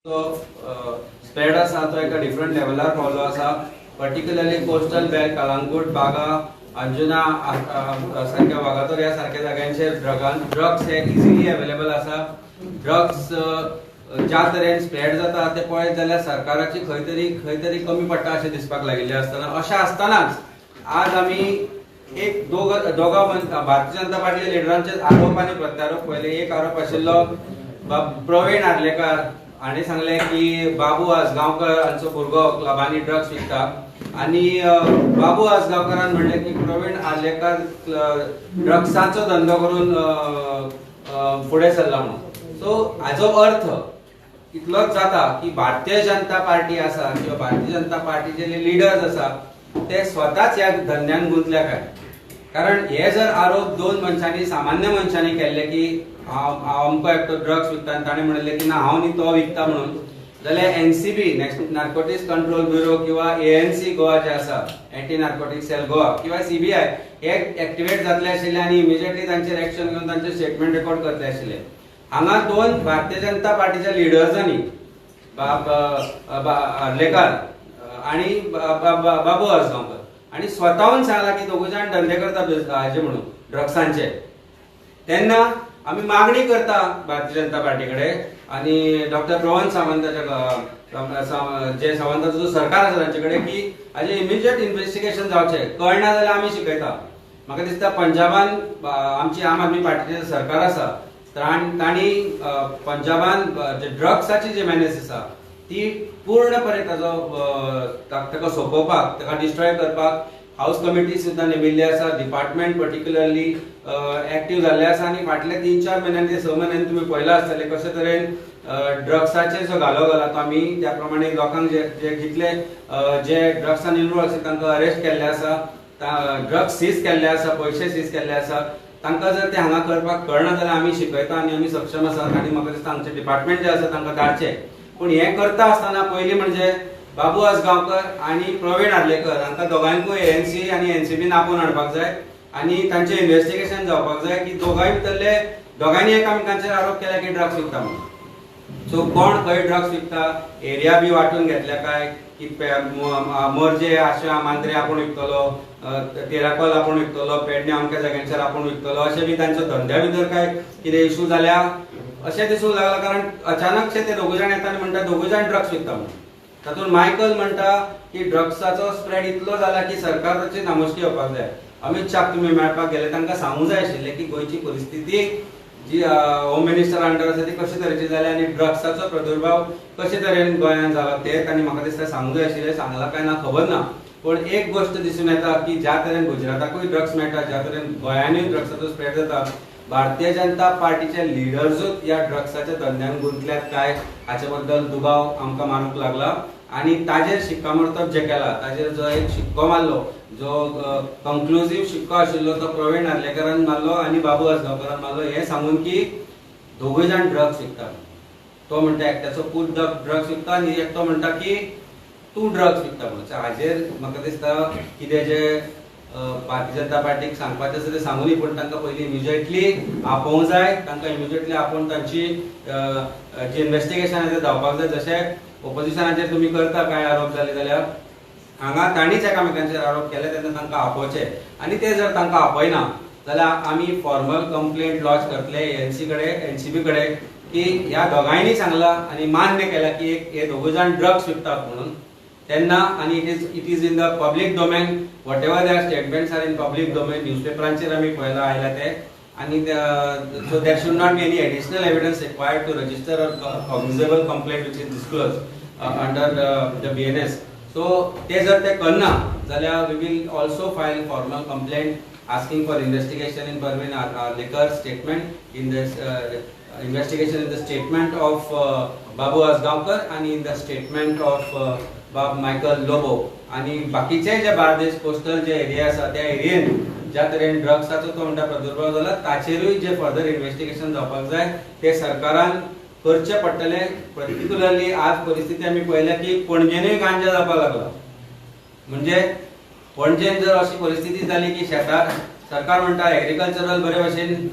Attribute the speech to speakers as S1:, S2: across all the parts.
S1: Spread आसा तो एका डिफरंट लेवलार पावलो आसा. पर्टिक्युलरली कोस्टल बेल्ट, कलांगूट, बागा, अंजुना सारख्या वागातोर ह्या सारख्या जाग्यांचेर ड्रग्स हे इजिली अवेलेबल आसा. ड्रग्स ज्या तरेन स्प्रेड जाता ते पळयत जाल्यार सरकाराची खंय तरी कमी पडटा अशें दिसपाक लागिल्लें आसतना अशें आसतनाच आज आमी एक दोगा भारतीय जनता पार्टी लिडरांचे आरोप आनी प्रत्यारोप पळयले. एक आरोप आशिल्लो प्रवीण आर्लेकर हाणें सांगलें की बाबू आसगांवकर हांचो भुरगो क्लबांनी ड्रग्स विकता आनी बाबू आसगांवकरान म्हणलें की प्रवीण आर्लेकर ड्रग्साचो धंदो करून फुडें सरला म्हणून. सो हाचो अर्थ इतलोच जाता की भारतीय जनता पार्टी आसा किंवा भारतीय जनता पार्टीचे लिडर्स आसा ते स्वताच ह्या धंद्यान गुंतल्या काय. कारण हे जर आरोप दोन मनशांनी सामान्य मनशांनी केल्ले की अमको एकटो ड्रग्स विकता आनी ताणें म्हणलें की ना हांव न्ही तो विकता म्हणून, जाल्यार NCB national narcotics control bureau किंवा एएनसी गोवा जे आसा एंटी नार्कोटिक्स सेल गोवा किंवा सीबीआय हे एक्टिवेट जातले आशिल्ले आनी इमिजिएटली तांचेर एक्शन घेवन तांचे स्टेटमेंट रेकॉर्ड करतले आशिल्ले. हांगा दोन भारतीय जनता पार्टीच्या लिडर्सांनी आर्लेकर आनी बाबू आसगांवकर आणि स्वतःहून सांगला की दोघ जाण धंदे करता हाचे म्हणून ड्रग्सांचे. तेन्ना आमी मागणी करता भारतीय जनता पार्टी कडेन आनी डॉक्टर प्रवन सावंताच्या जे सावंताचो जो सरकार आसा तांचे कडेन की हाजे इमिजिएट इन्व्हेस्टिगेशन जावचें. कळना जाल्यार आमी शिकयता. म्हाका दिसता पंजाबान आमची आम आदमी पार्टीचें सरकार आसा तांणी पंजाबान जे ड्रग्साची जी मेनेस आसा ती पूर्णपणे ताका सोंपोवपाक ताका डिस्ट्रॉय करपाक हाऊस कमिटी सुद्दां नेमिल्ली आसा. डिपार्टमेंट पर्टिक्युलरली एक्टिव्ह जाल्ले आसा आनी फाटले 3-4 म्हयन्यांनी 6 म्हयन्यांनी तुमी पळयला आसतले कशे तरेन ड्रग्साचे जो घालो घाला तो आमी त्या प्रमाणे लोकांक जे कितले जे ड्रग्सान इन्वॉल्व आसा तांकां अरेस्ट केल्ले आसा, ड्रग्स सीज केल्ले आसा, पयशे सीज केल्ले आसा. तांकां जर ते हांगा करपाक कळना जाल्यार आमी शिकयता आनी आमी सक्षम आसा आनी म्हाका दिसता आमचे डिपार्टमेंट जे आसा तांकां धाडचे. पूण हे करता आसतना पयलीं म्हणजे बाबू आसगांवकर आणि प्रवीण आर्लेकर हांकां दोगांयकूय एएनसी आनी एनसीबीन आपोवन हाडपाक जाय आनी तांचें इन्व्हेस्टिगेशन जावपाक जाय की दोगांय भितरले दोगांयनी एकामेकांचेर आरोप केला की ड्रग्स विकता म्हणून. सो कोण खंय ड्रग्स विकता, एरिया बी वांटून घेतल्या काय की मोरजे आशा मांद्रे आपूण विकतलो, तेराकोल आपूण विकतलो, पेडणे अमक्या जाग्यांचेर आपूण विकतलो अशें बी तांच्या धंद्या भितर काय कितें इशू जाल्या अशें दिसूंक लागला. कारण अचानकशे ते दोग जाण येता आनी म्हणटा दोग जाण ड्रग्स विकता म्हणून. तातूंत मायकल म्हणटा की ड्रग्साचो स्प्रेड इतलो जाला की सरकाराची नामुष्की येवपाक जाय. अमित शाह तुमी मेळपाक गेले तांकां सांगूंक जाय आशिल्लें की गोंयची परिस्थिती जी होम मिनिस्टर अंडर आसा ती कशे तरेची जाल्या आनी ड्रग्साचो प्रादुर्भाव कशे तरेन गोंयांत जाला ते तांणी म्हाका दिसता सांगूंक जाय आशिल्लें. सांगला काय ना खबर ना. पूण एक गोश्ट दिसून येता की ज्या तरेन गुजराताकूय ड्रग्स मेळटा, ज्या तरेन गोंयांतूय ड्रग्साचो स्प्रेड जाता, भारतीय जनता पार्टीचे लिडर्सूच ह्या ड्रग्साच्या धंद्यान गुंतल्यात काय हाचे बद्दल दुबाव आमकां मारूंक लागला. आनी ताजेर शिक्कामोर्तब जे केला ताजेर जो एक शिक्को मारलो, जो कन्क्लुझिव्ह शिक्को आशिल्लो तो प्रवीण आर्लेकरान मारलो आनी बाबू आसगांवकरान मारलो हे सांगून की दोगूय जाण ड्रग्स विकता. तो म्हणटा एकट्याचो पूत ड्रग्स विकता आनी एकटो म्हणटा की तूं ड्रग्स विकता म्हणून. हाजेर म्हाका दिसता कितें जे भारतीय जनता पार्टीक सांगपाचें आसा तें सांगूनी पूण तांकां पयलीं इमिजिएटली आपोवंक जाय. तांकां इमिजिएटली आपोवन तांची जी इन्व्हेस्टिगेशन आसा तें जावपाक जाय. जशें ओपोजिशनाचेर तुमी करता काय आरोप जाले जाल्यार हांगा तांणीच एकामेकांचेर आरोप केले तेन्ना तांकां आपोवचे आनी ते जर तांकां आपयना जाल्यार आमी फॉर्मल कंप्लेंट लॉन्च करतले एनसी कडेन, एनसीबी कडेन की ह्या दोगांयनी सांगला आनी मान्य केला की हे दोग जाण ड्रग्स विकतात म्हणून. तेन्ना आनी it is in the public domain, whatever their statements are in public domain, न्यूजपेपरांचेर आमी पळयला आयला ते. आणि so there should not be any additional evidence required to register a cognizable complaint which is disclosed under the BNS. So ते जर ते करना जाल्यार we will also file formal complaint asking for investigation in Praveen Arlekar's statement in this investigation in the statement of Babu Asgaonkar and in the statement of Michael Lobo आणि बाकीचे जे Bardez coastal जे area आसा त्या एरियेन ज्या तरेन ड्रग्साचो तो म्हणटा प्रादुर्भाव जाला ताचेरूय जे फर्दर इन्व्हेस्टिगेशन जावपाक जाय ते सरकारान करचे पडटले. पर्टिक्युलरली आज परिस्थिती आमी पळयल्या की पणजेनूय गांजा जावपाक लागला. म्हणजे पणजेन जर अशी परिस्थिती जाली की शेतार सरकार म्हणटा एग्रीकल्चरल बरे भशेन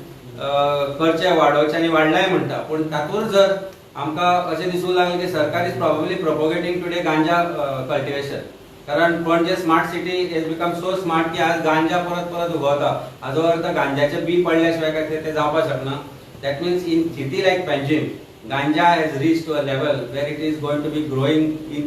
S1: करचे वाडोवचे आनी वाडलाय म्हणटा, पूण तातूंत जर आमकां अशें दिसूंक लागलें की सरकार इज प्रॉबेबली प्रोपोगेटिंग टुडे गांजा कल्टिवेशन. कारण पणजे smart city is become so smart की आज गांजा परत परत उगवता. हाजो अर्थ गांजाचे बी पडल्या शिवाय काय ते जावपाक शकना. That means in city like Panjim ganja has reach to a level where it is going to be growing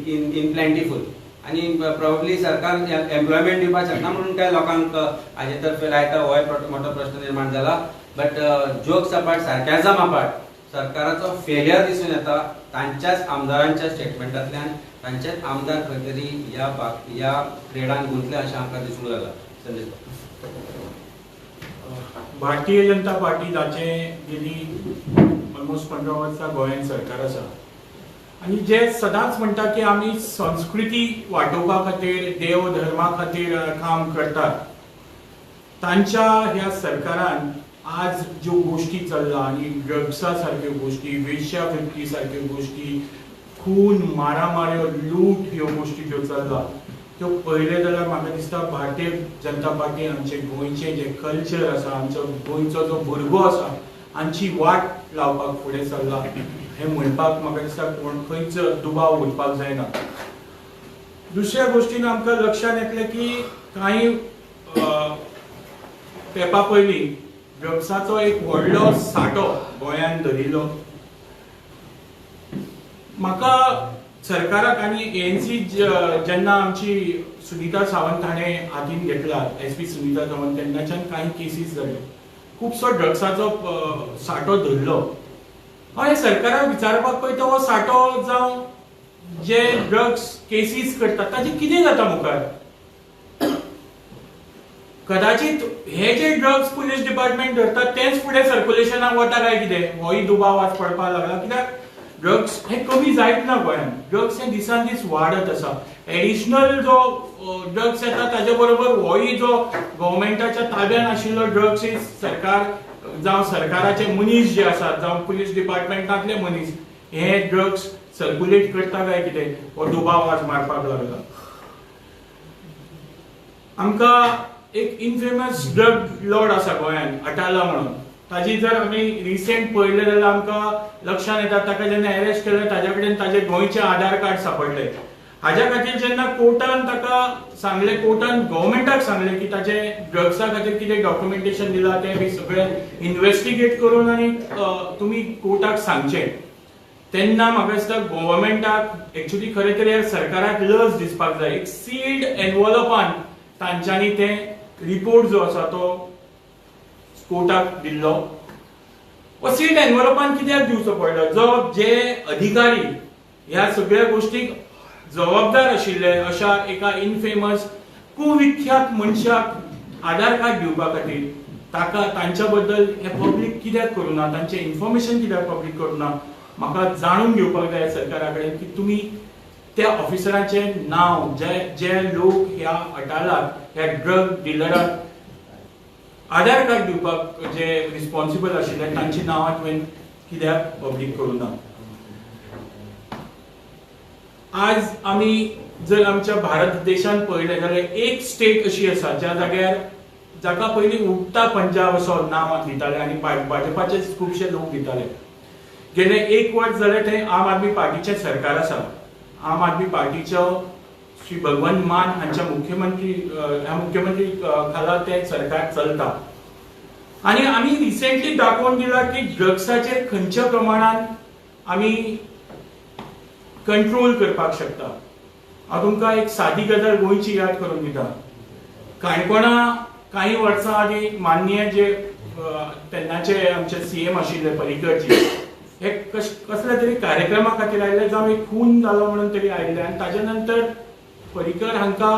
S1: in plentiful. आणि प्रॉबेबली सरकार एम्प्लॉयमेंट दिवपाक शकना म्हणून काय लोकांक हाजे तर्फे लायता हो एक मोठो प्रश्न निर्माण जाला. But jokes apart, sarcasm apart, सरकाराचो फेलियर दिसून येता तांच्याच आमदारांच्या स्टेटमेंटांतल्यान. तांचेच आमदार खंय तरी या ट्रेडान गुंतले अशें आमकां दिसूंक लागला. संजय
S2: भारतीय जनता पार्टी जाचे गेली ऑलमोस्ट 15 वर्सां गोंयांत सरकार आसा आनी जे सदांच म्हणटा की आमी संस्कृती वाटोवपा खातीर देव धर्मा खातीर काम करतात. तांच्या ह्या सरकारान आज ज्यो गोष्टी चल्ला आनी ड्रग्सा सारक्यो गोष्टी, वेश्यावृत्ती सारक्यो गोष्टी, खून, मारामाऱ्यो, लूट ह्यो गोष्टी ज्यो चल्ला त्यो पळयले जाल्यार म्हाका दिसता भारतीय जनता पार्टी आमचे गोंयचे जे कल्चर आसा, आमचो गोंयचो जो भुरगो आसा हांची वाट लावपाक फुडें चल्ला हें म्हणपाक म्हाका दिसता कोण खंयच दुबाव उरपाक जायना. दुसऱ्या गोश्टीन आमकां लक्षांत येतलें की कांय तेंपा पयलीं ड्रग्साचो एक व्हडलो सांठो गोंयांत धरिल्लो. म्हाका सरकाराक आनी एएनसी जेन्ना आमची सुनीता सावंत हाणें हातीन घेतला, एसपी सुनीता सावंत, तेन्नाच्यान कांय केसीस जाल्यो, खुबसो ड्रग्साचो सांठो धरलो. हांव सरकाराक विचारपाक पळयता हो सांठो जावं जे ड्रग्स केसीस करतात ताजें कितें जाता मुखार. कदाचित हे जे ड्रग्स पुलीस डिपार्टमेंट धरतात तेच फुडें सर्क्युलेशनाक वता काय कितें, होय दुबाव आज पडपाक लागला. कित्याक ड्रग्स हे कमी जायत ना गोंयांत. ड्रग्स हे दिसान दीस वाडत आसा. एडिशनल जो ड्रग्स येता ताजे बरोबर होय जो गव्हर्मेंटाच्या ताब्यान आशिल्लो ड्रग्स सरकार जावं सरकाराचे मनीस जे आसात जावं पुलीस डिपार्टमेंटांतले मनीस हे ड्रग्स सर्क्युलेट करता काय कितें हो दुबाव आज मारपाक लागला. आमकां एक इनफेमस ड्रग लॉर्ड आसा गोंयांत, अटाला म्हणून. ताजी जर आमी रिसेंट पळयलें जाल्यार आमकां लक्षांत येता ताका जेन्ना अरेस्ट केलें ताजे कडेन ताजे गोंयचे आधार कार्ड सांपडले. हाज्या खातीर जेन्ना कोर्टान ताका सांगलें, कोर्टान गव्हर्मेंटाक सांगलें की ताजे ड्रग्सा खातीर कितें डॉक्युमेंटेशन दिलां तें बी सगळें इन्व्हेस्टिगेट करून आनी तुमी कोर्टाक सांगचें, तेन्ना म्हाका दिसता गव्हर्मेंटाक एक्चुअली खरें तरी सरकाराक लज दिसपाक जाय. एक सील्ड एनवॉलपान तांच्यांनी तें रिपोर्ट जो आसा तो कोर्टाक दिल्लो. हो सील्ड एनवॉलपान कित्याक दिवचो पडलो? जो जे अधिकारी ह्या सगळ्या गोष्टीक जबाबदार आशिल्ले अशा एका इनफेमस कुविख्यात मनशाक आधार कार्ड दिवपा खातीर ताका तांच्या बद्दल हे पब्लीक कित्याक करूना, तांचे इन्फॉर्मेशन कित्याक पब्लीक करूना, म्हाका जाणून घेवपाक जाय सरकारा कडेन की तुमी त्या ऑफिसरांचे नाव, जे लोक ह्या अटालाक, ह्या ड्रग डिलराक आधार कार्ड दिवपाक जे रिस्पॉन्सिबल आशिल्ले तांची नांवां तुवें कित्याक पब्लीक करूना. आज आमी जर आमच्या भारत देशांत पळयलें जाल्यार एक स्टेट अशी आसा ज्या जाग्यार जाका पयलीं उठता पंजाब असो नांव दिताले आनी भाजपाचे खुबशे लोक दिताले. गेले 1 वर्स जालें थंय आम आदमी पार्टीचें सरकार आसा. आम आदमी पार्टीचो श्री भगवंत मान हांच्या मुख्यमंत्री खाला तें सरकार चलता. आनी आमी रिसेंटली दाखोवन दिला की ड्रग्साचेर खंयच्या प्रमाणान आमी कंट्रोल करपाक शकता. हांव तुमकां एक सादी गजाल गोंयची याद करून दिता. काणकोणा कांय वर्सां आदीं माननीय जे तेन्नाचे आमचे सीएम आशिल्ले पर्रीकरजी हे कसल्या तरी कार्यक्रमा खातीर आयिल्ले, जावं एक खून जालो म्हणून तरी आयिल्ले. आनी ताजे नंतर पर्रीकर हांकां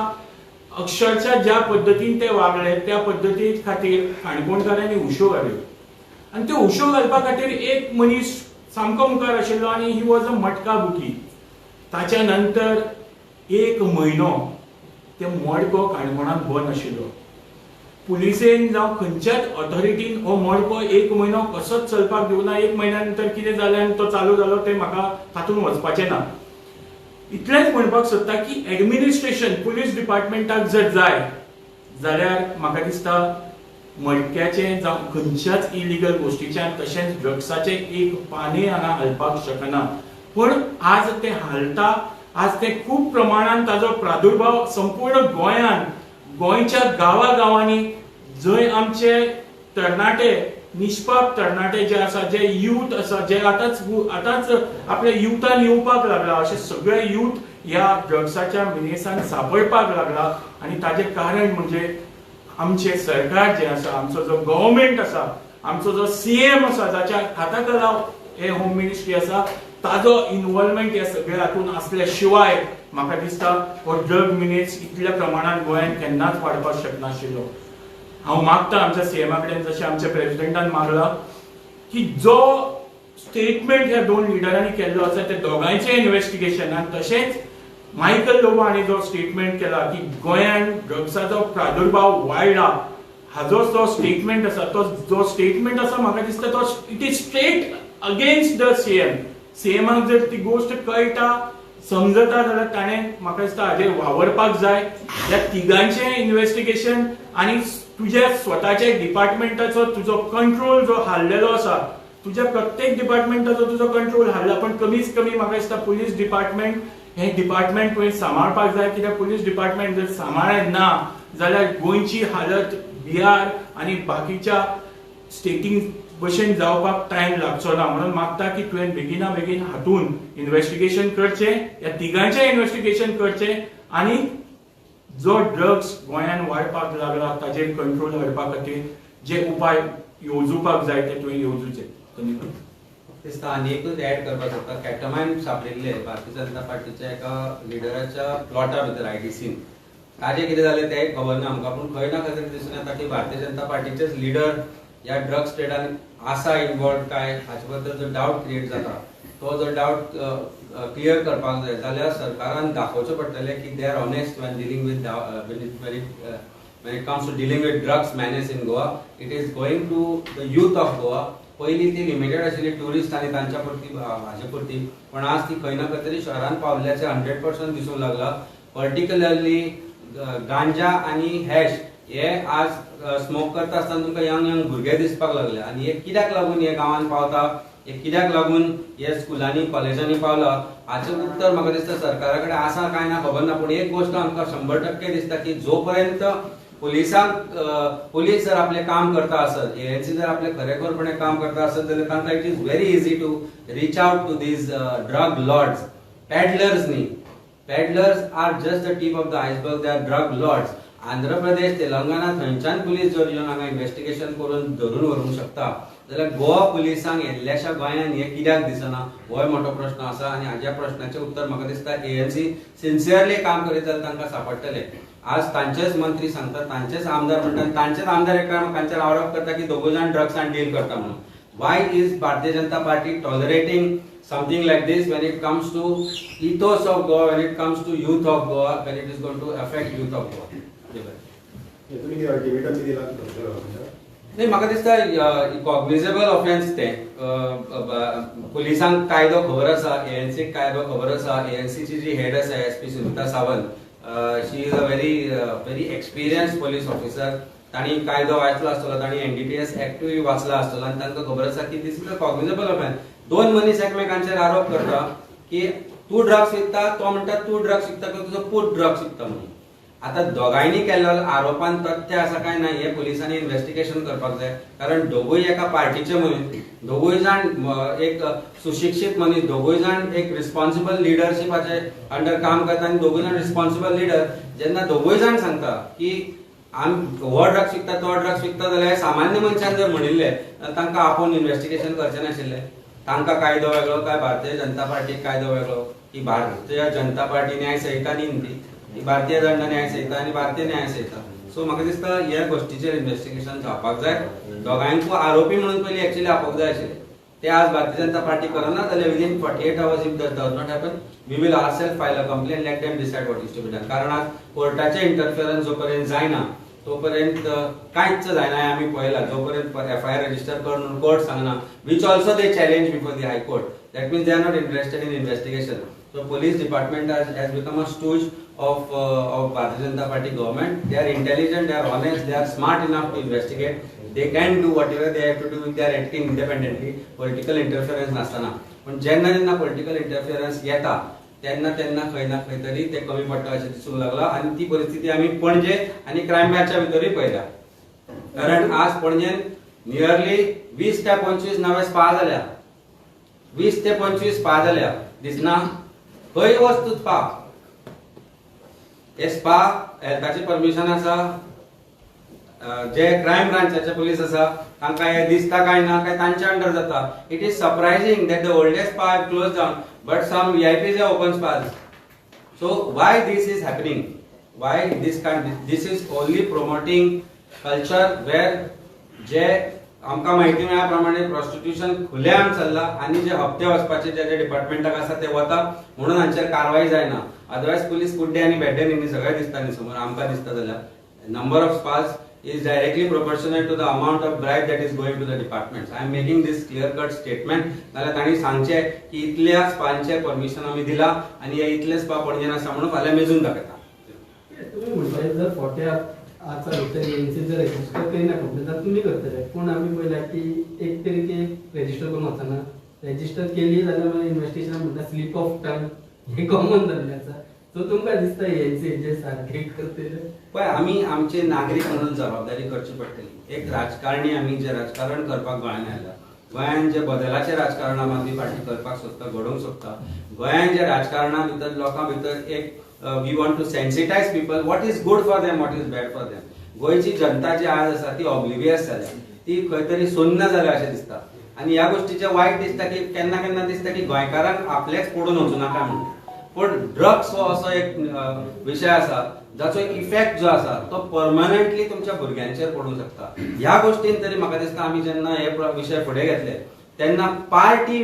S2: अक्षरशः ज्या पद्दतीन ते वागले त्या पद्दती खातीर काणकोणकारांनी उश्यो घाल्यो. आनी त्यो उश्यो घालपा खातीर एक मनीस सामको मुखार आशिल्लो आनी ही वॉज अ मटका बुकी. ताच्या नंतर 1 म्हयनो ते मडको काणकोणांत बंद आशिल्लो. पुलिसेन जावं खंयच्याच ऑथॉरिटीन हो मडको 1 म्हयनो कसोच चलपाक दिवना. 1 म्हयन्या नंतर कितें जालें आनी तो चालू जालो तें म्हाका तातूंत वचपाचें ना. इतलेंच म्हणपाक सोदता की एडमिनिस्ट्रेशन पुलीस डिपार्टमेंटाक जर जाय जाल्यार म्हाका दिसता मडक्याचे जावं खंयच्याच इलिगल गोष्टीच्या तशेंच ड्रग्साचे एक पाने हांगा घालपाक शकना. पण आज ते हालता, आज ते खूब प्रमाणात ताजो प्रादुर्भाव संपूर्ण गोंयांत, गोंयच्या गांवांनी जंय आमचे तरणाटे, निष्पाप तरणाटे जे आसा, जे यूथ आसा, जे आतांच आपल्या युथान येवपाक लागला, अशे सगळे यूथ ह्या ड्रग्साच्या मिनेसान सापडपाक लागला. आनी ताजे कारण म्हणजे आमचे सरकार जे आसा, आमचो जो गव्हर्नमेंट आसा, आमचो जो सीएम आसा, जाच्या हाताखाला हे होम मिनिस्ट्री आसा, ताजो इन्व्हॉल्वमेंट ह्या सगळ्या हातून असल्या शिवाय म्हाका दिसता हो ड्रग मिनेज इतल्या प्रमाणात गोंयांत केन्नाच वाडपाक शकनाशिल्लो. हांव मागता आमच्या सीएमा कडेन, जशें आमच्या प्रेसिडेंटान मागला, की जो स्टेटमेंट ह्या दोन लिडरांनी केल्लो आसा ते दोगांयचे इन्व्हेस्टिगेशन, आनी तशेंच मायकल लोबो हांणी जो स्टेटमेंट केला की गोंयांत ड्रग्साचो प्रादुर्भाव वाडला, हाजो जो स्टेटमेंट आसा, तो जो स्टेटमेंट आसा म्हाका दिसता तो it is straight against the CM. सीएमाक जर ती गोष्ट कळटा, समजता जाल्यार ताणें म्हाका दिसता हाजेर वावरपाक जाय. ह्या तिगांचे इन्व्हेस्टिगेशन आनी तुज्या स्वताच्या डिपार्टमेंटाचो तुजो कंट्रोल जो हाल्लेलो आसा, तुज्या प्रत्येक डिपार्टमेंटाचो तुजो कंट्रोल हाल्ला, पण कमीच कमी म्हाका दिसता पुलीस डिपार्टमेंट हे डिपार्टमेंट तुवें सांबाळपाक जाय. कित्याक पुलीस डिपार्टमेंट जर सांबाळ्ळें ना जाल्यार गोंयची हालत बिहार आनी बाकीच्या स्टेटींग भशेन जावपाक टायम लागचो ना. म्हणून मागता की तुवें बेगिना बेगीन हातून इन्व्हेस्टिगेशन करचें, ह्या तिगांचें इन्व्हेस्टिगेशन करचें, आनी जो ड्रग्स गोंयांत वाडपाक लागला ताचेर कंट्रोल हाडपा खातीर जे उपाय येवजूपाक जाय ते तुवें येवजूचे. धन्यवाद.
S1: दिसता आनी एकूच ऍड करपाक सोदता. कॅटमायन सापडिल्ले भारतीय जनता पार्टीच्या एका लिडराच्या प्लॉटा भितर आयडीसीन. ताजें कितें जालें तें खबर ना आमकां, पूण खंय ना खंय तरी दिसून येता की भारतीय जनता पार्टीचेच लिडर ह्या ड्रग्स ट्रेडान आसा इन्वॉल्व काय हाचे बद्दल जो डावट क्रिएट जाता, तो जर डावट क्लियर करपाक जाय जाल्यार सरकारान दाखोवचें पडटलें की they are honest when dealing with when it comes to dealing with drugs menace in Goa. It is going to the youth of Goa. पहिली ती लिमिटेड आशिल्ली टुरिस्ट आनी तांच्या पुरती हाजे पुरती, पण आज ती खंय ना खंय तरी शहरांत पावल्ल्याचे 100% दिसूंक लागला. पर्टिक्युलरली गांजा आनी हॅश हे आज स्मोक करता आसतना तुमकां यंग भुरगे दिसपाक लागले. आनी हे कित्याक लागून हे गांवांत पावता, हे कित्याक लागून हे स्कुलांनी कॉलेजांनी पावला, हाचें उत्तर म्हाका दिसता सरकारा कडेन आसा काय ना खबर ना. पूण एक गोष्ट आमकां 100% दिसता की जोपर्यंत पुलीस जर आपले काम करता आसत, एएनसी जर आपले खरेखोरपणे काम करता आसत, जाल्यार तांकां it is very easy to reach out to these drug lords. Peddlers न्ही, peddlers are just the tip of the iceberg, they are drug lords. Andhra Pradesh, Telangana थंयच्यान पुलीस जर येवन हांगा इन्व्हेस्टिगेशन करून धरून व्हरूंक शकता, जाल्यार गोवा पुलिसांक येल्ल्याशा गोंयांत हे कित्याक दिसना, हो मोठो प्रश्न आसा. आनी हाज्या प्रश्नाचें उत्तर म्हाका दिसता एएनसी सिन्सियरली काम करीत जाल्यार तांकां सापडटलें. आज तांचेच मंत्री सांगतात, तांचेच आमदार म्हणटात, तांचेच आमदार एकामेकांचेर आरोप करता की दोगूय जाण ड्रग्सान डील करता म्हणून. Why is Bharatiya Janata party tolerating something like this when it comes to ethos of Goa, when it comes to youth of Goa, when it is going to affect youth of Goa?
S3: तुम्ही ultimatum दिला
S1: नाही, म्हाका दिसता cognizable offence ते. पुलिसांक कायदो खबर आसा, एएनसीक कायदो खबर आसा. एएनसीची जी हेड आसा SP Sunita Sawant, she is a very experienced police officer. तांणी कायदो वाचलो आसतलो, तांणी एनडीपीएस एक्टूय वाचला आसतलो, आनी तांकां खबर आसा की दिस इज अ कॉग्निजेबल ऑफेन्स. दोन मनीस एकमेकांचेर आरोप करता की तूं ड्रग्स विकता, तो म्हणटा तूं ड्रग्स विकता की तुजो पूत ड्रग्स विकता म्हणून. आता दोगांयनी केल्ल्या आरोपांत तथ्य आसा काय ना हे पुलिसांनी इन्व्हेस्टिगेशन करपाक जाय. कारण दोगूय एका पार्टीचे मनीस, दोगूय जाण एक सुशिक्षीत मनीस, दोगूय जाण एक रिस्पॉन्सिबल लिडरशिपाचे अंडर काम करता, आनी दोगूय जाण रिस्पॉन्सिबल लिडर. जेन्ना दोगूय जाण सांगता की हो ड्रग्स विकता, तो ड्रग्स विकता, जाल्यार सामान्य मनशान जर म्हणिल्ले तांकां आपूण इन्व्हेस्टिगेशन करचें नाशिल्लें. तांकां कायदो वेगळो काय भारतीय जनता पार्टीक कायदो वेगळो, की भारतीय जनता पार्टी न्याय संहिता न्ही, ती भारतीय दंड न्याय संहिता आनी भारतीय न्याय संहिता. सो म्हाका दिसता ह्या गोष्टीचेर इन्व्हेस्टिगेशन जावपाक जाय. दोगांयकू आरोपी म्हणून पयलीं एक्चुअली आपोवंक जाय आशिल्ले. ते आज भारतीय जनता पार्टी करना जाल्यार within 48 hours if that does not happen, we will ourselves file a complaint, let them decide what is to be done. कारण आज कोर्टाचे इंटरफियरन्स जोपर्यंत जायना तोपर्यंत कांयच जायना हें आमी पळयलां. जोपर्यंत एफआयआर रजिस्टर करून कोर्ट सांगना, which also they challenge before the high court, that means they are not interested in investigation. So police department has become a stooge of Bharatiya Janata Party government. They are intelligent, they are honest, they are smart enough to investigate. They can do whatever they have to do if they are acting independently. Political interference नसताना. पण जेन्ना political interference येता तेन्ना खंय ना खंय तरी ते कमी पडटा अशें दिसूंक लागला आणि ती परिस्थिती आमी पणजे आणि क्रायम ब्रांचच्या भितरूय पळयल्या. कारण आज पणजेन नियरली 20 ते 25 नवे स्पा जाल्या. 20 ते 25 स्पा जाल्या. दिसना खंय वस्तू स्पा हे स्पा हेल्थाची परमिशन आसा. जे क्रायम ब्रांचाचे पुलीस आसा तांकां हे दिसता काय ना काय तांच्या अंडर जाता. It is surprising that the oldest spa have close down but some VIPs have open spas. So why this is happening? Why this is only promoting culture where जे आमकां माहिती मेळ्ळ्या प्रमाणे प्रॉस्टिट्यूशन खुलेआम चल्ला आणि जे हप्ते वचपाचे जे डिपार्टमेंटाक आसा ते वता म्हणून हांचेर कारवाई जायना. अदरवायज पुलीस कुड्डे आनी बेड्डे न्ही सगळे दिसता न्ही समोर आमकां दिसता जाल्यार number of spas is directly proportional to the amount of bribe that is going to the departments. I am making this clear cut statement. नाल्यार तांणी सांगचे की इतल्या स्पांचे परमिशन आमी दिला आणि हे इतले स्पा पणजेन आसा म्हणून फाल्यां मेजून दाखयता.
S4: तुम्ही म्हणताय जर खोटे आचार होते यांचे जर रजिस्टर करिना कंप्लेंट तर तुम्ही करतले पण आम्ही पळयला की एक तरी ते रजिस्टर करून वचना. रजिस्टर केली जाल्यार मागीर इन्व्हेस्टिगेशन म्हणटा स्लीप ऑफ टंग हे कॉमन जाल्लें आसा. सो तुमकां दिसता यांचे जे सारखे करतले
S1: पळय आमी आमचे नागरीक म्हणून जबाबदारी करची पडटली. एक राजकारणी आमी जे राजकारण करपाक गोंयांत आयला गोंयांत जे बदलाचे राजकारण आम आदमी पार्टी करपाक सोदता घडोवंक सोदता गोंयांत जे राजकारणा भितर लोकां भितर एक we want to sensitise people what is good for them what is bad for them. गोंयची जनता जी आज आसा ती ऑब्लिवियस जाल्या ती खंय तरी सुन्न जाल्या अशें दिसता आनी ह्या गोष्टीचें वायट दिसता की केन्ना केन्ना दिसता की गोंयकारांक आपलेच पडून वचूं नाका म्हणून. पण ड्रग्स हो असो एक विषय आसा जाचो एक इफेक्ट जो आसा तो परमनंटली तुमच्या भुरग्यांचेर पडूंक शकता. ह्या गोष्टीन तरी म्हाका दिसता आमी जेन्ना हे विषय फुडें घेतले तेन्ना पार्टी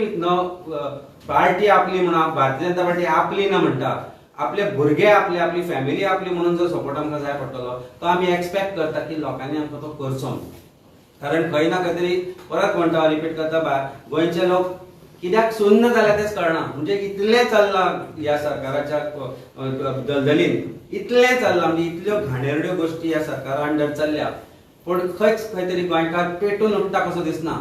S1: आपली म्हणा भारतीय जनता पार्टी आपली ना म्हणटा आपले भुरगे आपली फॅमिली आपली म्हणून जो सपोर्ट आमकां जाय पडटलो तो आमी एक्सपेक्ट करता की लोकांनी आमकां तो करचो. कारण खंय ना खंय तरी परत म्हणटा रिपीट करता गोंयचे लोक कित्याक सुन्न जाल्या तेच कळना. म्हणजे इतलें चल्ला ह्या सरकाराच्या दलदलीन इतलें चल्ला म्हणजे इतल्यो घाणेरड्यो गोष्टी ह्या सरकारा अंडर चल्ल्या पण खंयच खंय तरी गोंयकार पेटून उठटा कसो दिसना.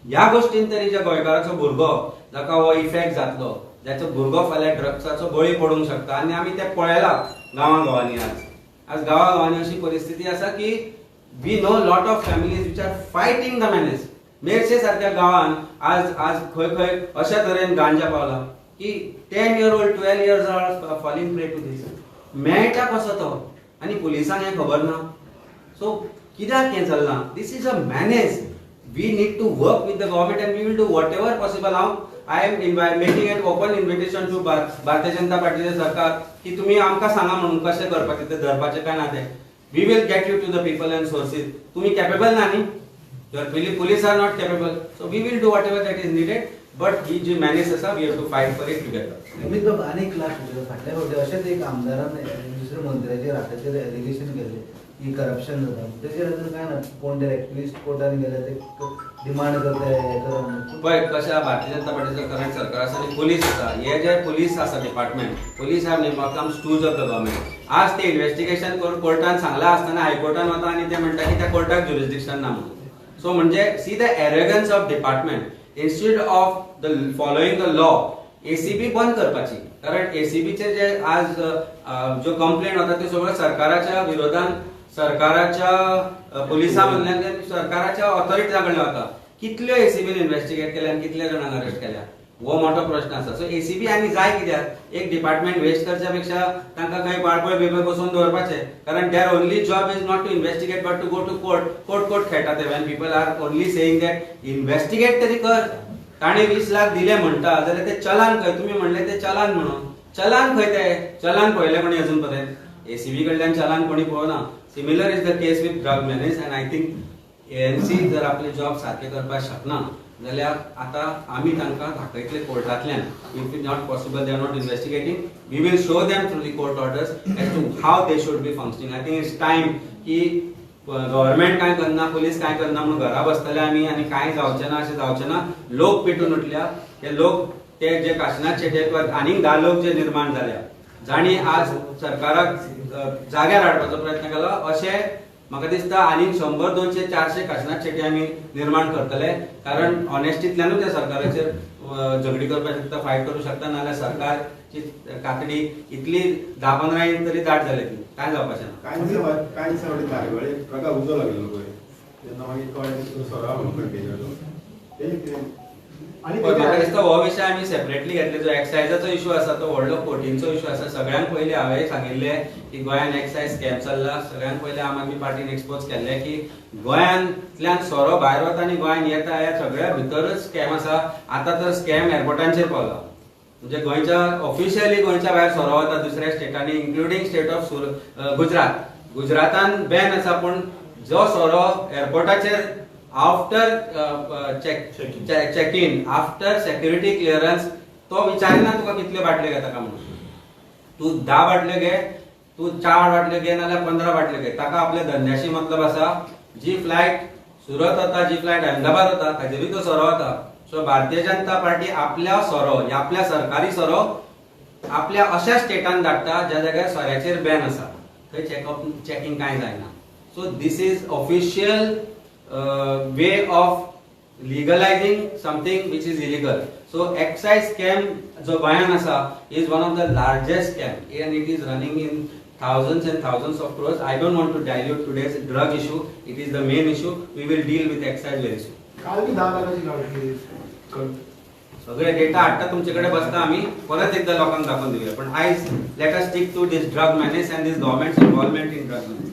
S1: ह्या गोष्टीन तरी ज्या गोंयकाराचो भुरगो जाका हो इफेक्ट जातलो ज्याचो भुरगो फाल्यां ड्रग्साचो बळी पडूंक शकता आनी आमी ते पळयला गांवांनी आज गांवांनी अशी परिस्थिती आसा की we know lot of families which are fighting the menace. Merces सारख्या गांवांत आज खंय अशा तरेन गांजा पावला की 10 year old 12 years old falling प्रे टू दिस. मेळटा कसो तो आनी पुलिसांक हें खबर ना. सो कित्याक हें चल्लां? This is a menace. We need to work with the government and we will do whatever possible. I am making an open invitation to Bharatiya Janata पार्टीचे सरकार की तुम्ही आमकां सांगा म्हणून कशें करपाचें ते धरपाचें काय ना तें. We will get you to the people and sources. तुम्ही कॅपेबल ना न्ही. Your police are not capable, so we will do whatever that is needed. But he जे menace आसा, we have to fight for it together.
S5: मी तो अनेक लाख फाटल्या फावटी अशेंच एक आमदारान दुसऱ्या मंत्र्याचेर हाताचेर एलिगेशन केलें की करप्शन जाता. तेजेर अजून काय ना कोण डायरेक्टली कोर्टान गेले ते डिमांड करता हे करा.
S1: पळय कशें भारतीय जनता पार्टीचो करंट सरकार आसा आनी पुलीस आसा. हे जे पुलीस आसा department police have become stooge of the government. आज ते इन्व्हेस्टिगेशन करून कोर्टान सांगला आसतना हायकोर्टान वता आनी ते म्हणटा की त्या कोर्टाक ज्युरिस्डिक्शन ना म्हणून. So म्हणजे see the arrogance of department instead of the following the law ACB बंद करपाची. कारण ACB चे जे आज जो कंप्लेंट होता ते सगळं सरकाराच्या विरोधान सरकाराच्या पोलिसांमधल्यान सरकाराच्या ऑथॉरिटीजा कडल्यान वता. कितल्यो ACB इन्व्हेस्टिगेट केल्या आनी कितल्या जाणांक अरेस्ट केल्या हो मोठो प्रश्न आसा. सो ACB आनी जाय कित्याक एक डिपार्टमेंट वेस्ट करच्या पेक्षा तांकां खंय बाळपळ बिळपळ बसोवन दवरपाचें. कारण their only job is not to investigate but to go to court खेळटा ते. When people are only saying that investigate तरी कर. ताणें 20 लाख दिले म्हणटा जाल्यार ते चलान खंय. तुम्ही म्हणले ते चलान म्हणून. चलान खंय ते चलान पळयले कोणी अजून पर्यंत. ACB कडल्यान चलान कोणी पळोवना. Similar is the case with drug menace and I think ANC जर आपले जॉब सारखे करपाक शकना जाल्यार आता आमी तांकां दाखयतले कोर्टांतल्यान. If it not possible they are not investigating we will show them through the court orders as to how they should be functioning. I think it's time की गव्हर्नमेंट काय करना पुलीस काय करना म्हणून घरा बसतले आमी आनी काय जावचें ना अशें जावचें ना. लोक पेटून उठल्या. हे लोक ते जे काशिनाथ शेटे आनीक 10 लोक जे निर्माण जाल्या जाणी आज सरकाराक जाग्यार हाडपाचो प्रयत्न केलो अशें म्हाका दिसता आनीक 100, 200, 400 काशिनाथ शेटी आमी निर्माण करतले कारण ऑनेस्टींतल्यानूच त्या सरकाराचेर झगडी करपाक शकता, फायट करूं शकता, नाल्यार सरकारची काकडी इतली 10-15 इंच तरी दाट जाली ती काय जावपाचें ना.
S3: कांय दिसा धारगळे ट्रका उजो लागलेलो पळय तेन्ना मागीर कळ्ळें सोरा कंटेनर
S1: पळय, म्हाका दिसता हो विशय आमी सेपरेटली घेतले. जो एक्सायजाचो इशू आसा तो व्हडलो फोटींचो इशू आसा. सगळ्यांत पयलीं हांवें सांगिल्लें की गोंयान एक्सायज स्कॅम चल्ला. सगळ्यांत पयलीं आम आदमी पार्टीन एक्सपोज केल्लें की गोंयांतल्यान सोरो भायर वता आनी गोंयान येता ह्या सगळ्या भितरच स्कॅम आसा. आतां तर स्कॅम एअरपोर्टांचेर पावला. म्हणजे गोंयच्या ऑफिशियली गोंयच्या भायर सोरो वता दुसऱ्या स्टेटांनी इन्क्लुडींग स्टेट ऑफ गुजरात. गुजरातान बॅन आसा पूण जो सोरो एअरपोर्टाचेर after check in after security clearance तो विचारिना तुका कितल्यो बाटल्यो घेता काय म्हणून. तूं 10 बाटल्यो घे, तूं 4 बाटल्यो घे नाल्यार 15 बाटल्यो घे. ताका आपल्या धंद्याशी मतलब आसा. जी फ्लायट सुरत वता, जी फ्लायट अहमदाबाद वता ताजेरूय तो सोरो वता. सो भारतीय जनता पार्टी आपल्या सोरो आपल्या सरकारी सोरो आपल्या अशा स्टेटान धाडटा ज्या जाग्यार सोऱ्याचेर बॅन आसा. थंय चेकिंग कांय जायना. So this is official way of legalizing something which is illegal. So excise scam जो गोंयान आसा is one of the largest scam and it is running in thousands and thousands of crores. I don't want to dilute today's drug issue. It is the main issue. We will deal with excise very soon.
S3: काल बी 10 लाखाची गाडी
S1: सगळे data हाडटा तुमचे कडेन बसता आमी परत एकदा लोकांक दाखोवन दिवया. पण आयज let us stick to this drug menace and this government's involvement in drug manage.